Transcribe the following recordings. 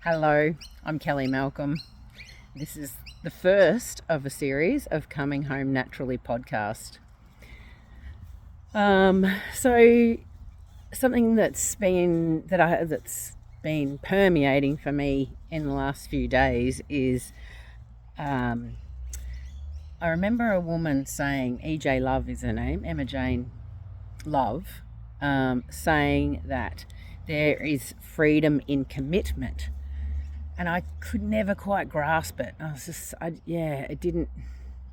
Hello, I'm Kelly Malcolm. This is the first of a series of Coming Home Naturally podcast. So something that's been permeating for me in the last few days is I remember a woman saying, EJ Love is her name, Emma Jane Love, saying that there is freedom in commitment. And I could never quite grasp it. It didn't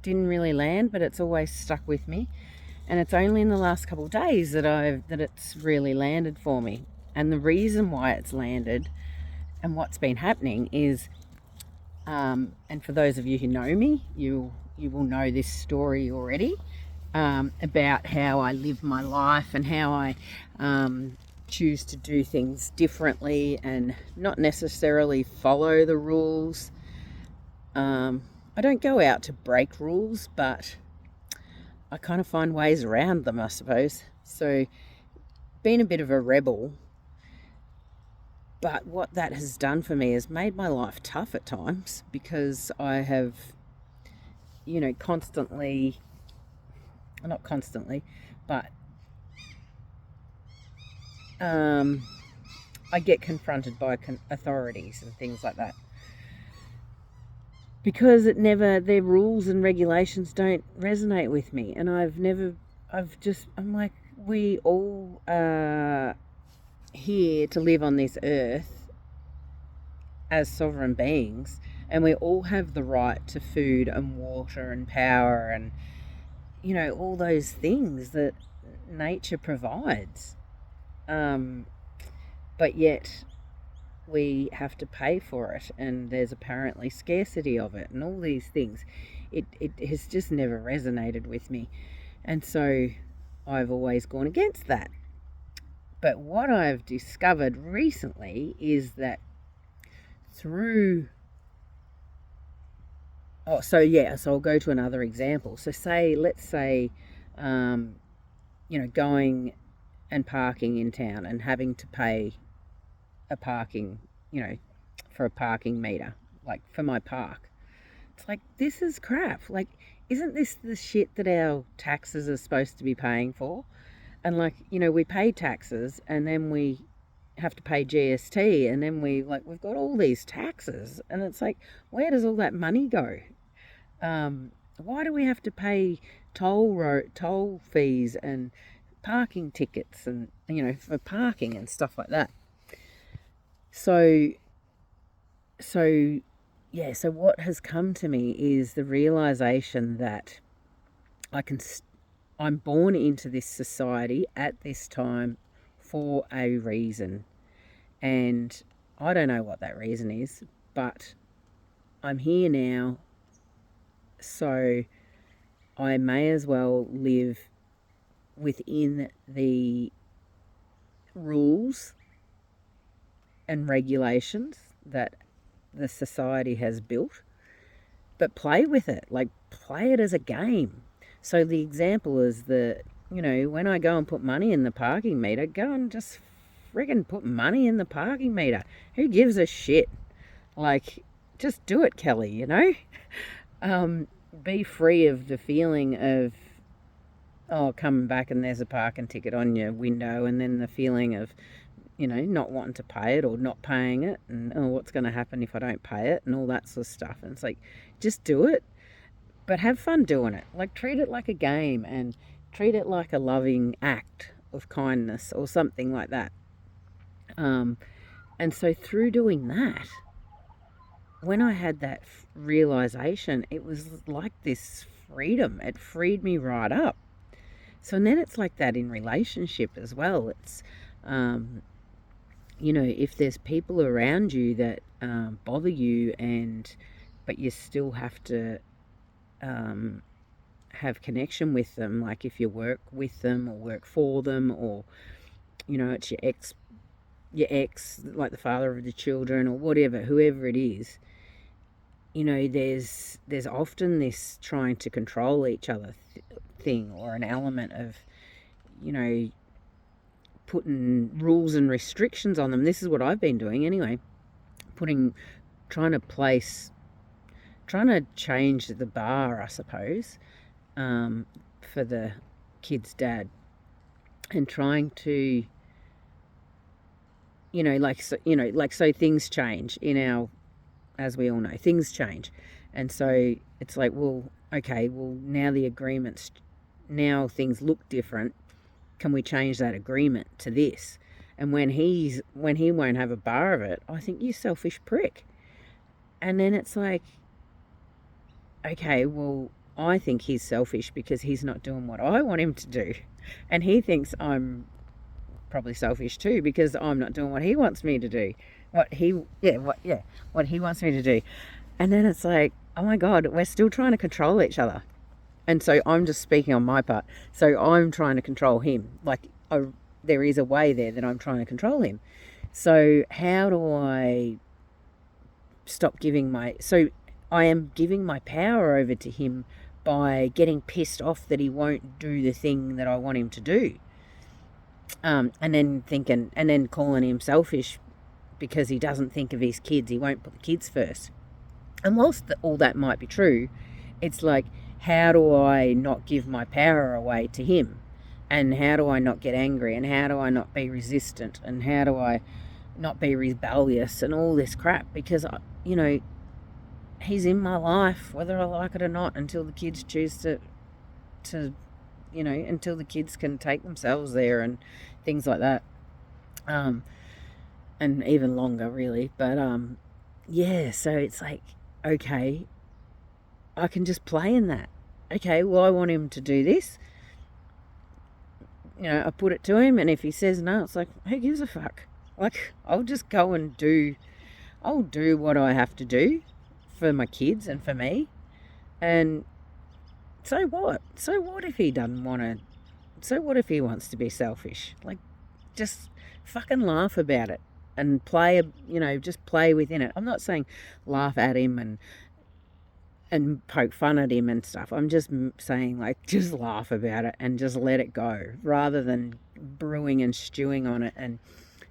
really land, but it's always stuck with me. And it's only in the last couple of days that it's really landed for me. And the reason why it's landed and what's been happening is, and for those of you who know me, you will know this story already, about how I live my life and how I choose to do things differently and not necessarily follow the rules. I don't go out to break rules, but I kind of find ways around them, I suppose. So, being a bit of a rebel, but what that has done for me is made my life tough at times because I have, not constantly, but I get confronted by authorities and things like that. Because their rules and regulations don't resonate with me. And I'm like, we all are here to live on this earth as sovereign beings. And we all have the right to food and water and power and, all those things that nature provides. But yet we have to pay for it, and there's apparently scarcity of it and all these things. It has just never resonated with me, and so I've always gone against that. But what I've discovered recently is that so I'll go to another example. So let's say going and parking in town and having to pay a parking, for a parking meter, like for my park. It's like, this is crap. Like, isn't this the shit that our taxes are supposed to be paying for? And we pay taxes and then we have to pay GST and then we've got all these taxes and it's like, where does all that money go? Why do we have to pay toll fees and parking tickets and, for parking and stuff like that? So what has come to me is the realization that I'm born into this society at this time for a reason. And I don't know what that reason is, but I'm here now, so I may as well live within the rules and regulations that the society has built, but play with it, play it as a game. So the example is when I go and put money in the parking meter, go and just friggin' put money in the parking meter. Who gives a shit? Just do it, Kelly, be free of the feeling of, coming back and there's a parking ticket on your window, and then the feeling of, not wanting to pay it or not paying it, and what's going to happen if I don't pay it and all that sort of stuff. And it's like, just do it, but have fun doing it. Treat it like a game and treat it like a loving act of kindness or something like that. And so through doing that, when I had that realization, it was like this freedom. It freed me right up. So then it's like that in relationship as well. It's, if there's people around you that bother you, but you still have to have connection with them, like if you work with them or work for them, or it's your ex, like the father of the children or whatever, whoever it is, there's often this trying to control each other thing, or an element of putting rules and restrictions on them. This is what I've been doing anyway, trying to place, trying to change the bar, I suppose, for the kid's dad, and trying to, so things change in our, as we all know, things change. And so it's like, well, okay, well, now the agreements, now things look different. Can we change that agreement to this? And when he won't have a bar of it, I think, you selfish prick. And then it's like, okay, well, I think he's selfish because he's not doing what I want him to do. And he thinks I'm probably selfish too because I'm not doing what he wants me to do. What he wants me to do. And then it's like, oh my God, we're still trying to control each other. And so I'm just speaking on my part. So I'm trying to control him. There is a way there that I'm trying to control him. So how do I stop giving I am giving my power over to him by getting pissed off that he won't do the thing that I want him to do. And then calling him selfish because he doesn't think of his kids. He won't put the kids first. And whilst all that might be true, it's like, how do I not give my power away to him? And how do I not get angry? And how do I not be resistant? And how do I not be rebellious and all this crap? Because, he's in my life, whether I like it or not, until the kids choose to until the kids can take themselves there and things like that. And even longer, really. But, so it's like, okay, I can just play in that. Okay, well, I want him to do this. I put it to him, and if he says no, it's like, who gives a fuck? Like, I'll just go and I'll do what I have to do for my kids and for me. And so what? So what if he doesn't want to? So what if he wants to be selfish? Like, just fucking laugh about it and just play within it. I'm not saying laugh at him and poke fun at him and stuff. I'm just saying, like, just laugh about it and just let it go, rather than brewing and stewing on it and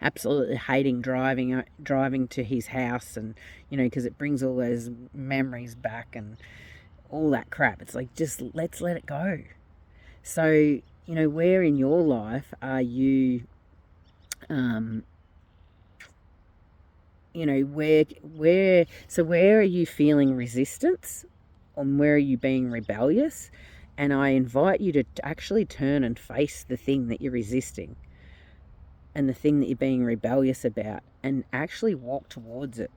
absolutely hating driving to his house, and because it brings all those memories back and all that crap. It's like, just let's let it go. So where in your life are you where are you feeling resistance, and where are you being rebellious? And I invite you to actually turn and face the thing that you're resisting and the thing that you're being rebellious about, and actually walk towards it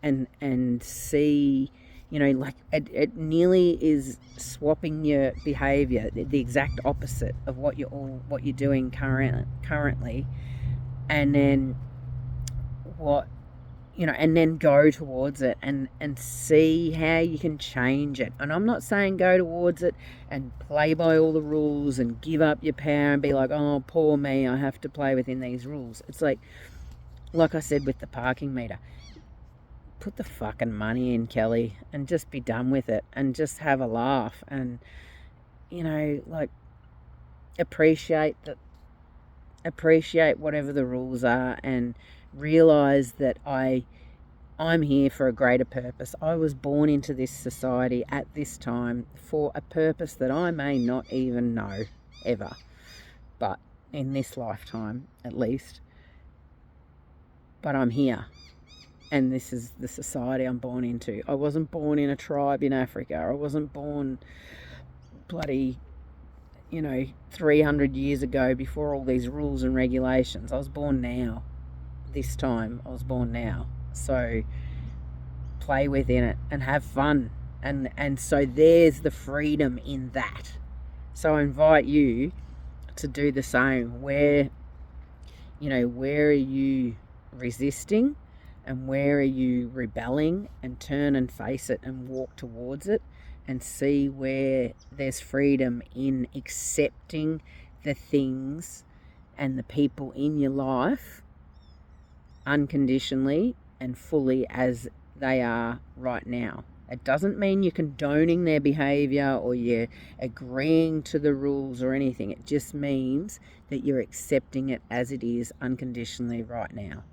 and see, it nearly is swapping your behavior, the exact opposite of what you're doing currently, and then and then go towards it and see how you can change it. And I'm not saying go towards it and play by all the rules and give up your power and be like, oh, poor me, I have to play within these rules. It's like I said with the parking meter, put the fucking money in, Kelly, and just be done with it and just have a laugh and, appreciate whatever the rules are, and realize that I'm here for a greater purpose. I was born into this society at this time for a purpose that I may not even know ever, but in this lifetime at least. But I'm here, and this is the society I'm born into. I wasn't born in a tribe in Africa. I wasn't born bloody 300 years ago before all these rules and regulations. I was born now. This time I was born now. So play within it and have fun, and so there's the freedom in that. So I invite you to do the same. Where are you resisting, and where are you rebelling? And turn and face it and walk towards it, and see where there's freedom in accepting the things and the people in your life unconditionally and fully as they are right now. It doesn't mean you're condoning their behavior or you're agreeing to the rules or anything. It just means that you're accepting it as it is unconditionally right now.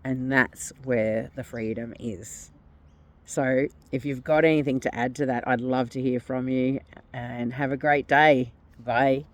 And that's where the freedom is. So if you've got anything to add to that, I'd love to hear from you, and have a great day. Bye.